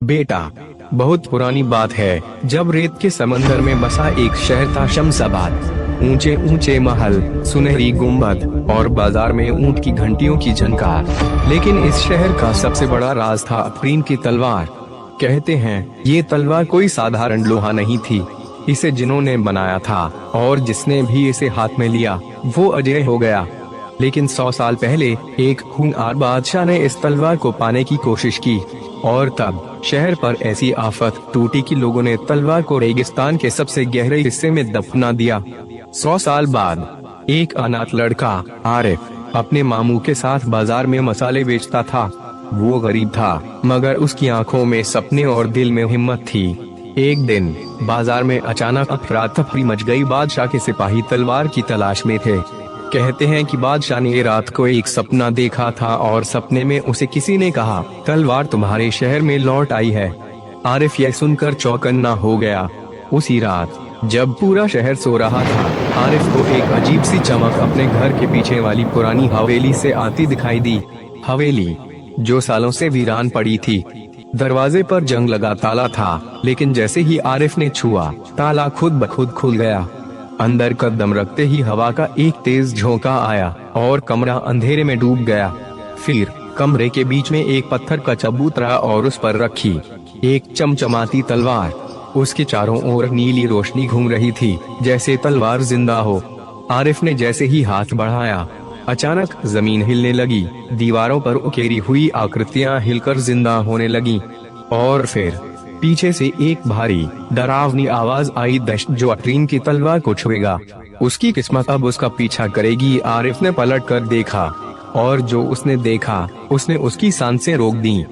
बेटा, बहुत पुरानी बात है, जब रेत के समंदर में बसा एक शहर था शमशाबाद। ऊंचे ऊंचे महल, सुनहरी गुंबद और बाजार में ऊंट की घंटियों की झनकार। लेकिन इस शहर का सबसे बड़ा राज था अफरीन की तलवार। कहते हैं ये तलवार कोई साधारण लोहा नहीं थी, इसे जिन्होंने बनाया था और जिसने भी इसे हाथ में लिया वो अजय हो गया। लेकिन 100 साल पहले एक खूंखार बादशाह ने इस तलवार को पाने की कोशिश की और तब शहर पर ऐसी आफत टूटी कि लोगों ने तलवार को रेगिस्तान के सबसे गहरे हिस्से में दफना दिया। 100 साल बाद एक अनाथ लड़का आरिफ अपने मामू के साथ बाजार में मसाले बेचता था। वो गरीब था मगर उसकी आंखों में सपने और दिल में हिम्मत थी। एक दिन बाजार में अचानक अफरा तफरी मच गई। बादशाह के सिपाही तलवार की तलाश में थे। कहते हैं कि बादशाह ने रात को एक सपना देखा था और सपने में उसे किसी ने कहा, तलवार तुम्हारे शहर में लौट आई है। आरिफ यह सुनकर चौकन्ना हो गया। उसी रात जब पूरा शहर सो रहा था, आरिफ को एक अजीब सी चमक अपने घर के पीछे वाली पुरानी हवेली से आती दिखाई दी। हवेली जो सालों से वीरान पड़ी थी। दरवाजे पर जंग लगा ताला था, लेकिन जैसे ही आरिफ ने छुआ, ताला खुद ब खुद खुल गया। अंदर कदम रखते ही हवा का एक तेज झोंका आया और कमरा अंधेरे में डूब गया। फिर कमरे के बीच में एक पत्थर का चबूतरा और उस पर रखी एक चमचमाती तलवार। उसके चारों ओर नीली रोशनी घूम रही थी, जैसे तलवार जिंदा हो। आरिफ ने जैसे ही हाथ बढ़ाया, अचानक जमीन हिलने लगी, दीवारों पर उकेरी हुई आकृतियां हिलकर जिंदा होने लगीं। और फिर पीछे से एक भारी डरावनी आवाज आई, दश्त जो अफरीन की तलवार को छुएगा उसकी किस्मत अब उसका पीछा करेगी। आरिफ ने पलट कर देखा और जो उसने देखा उसने उसकी सांसें रोक दी।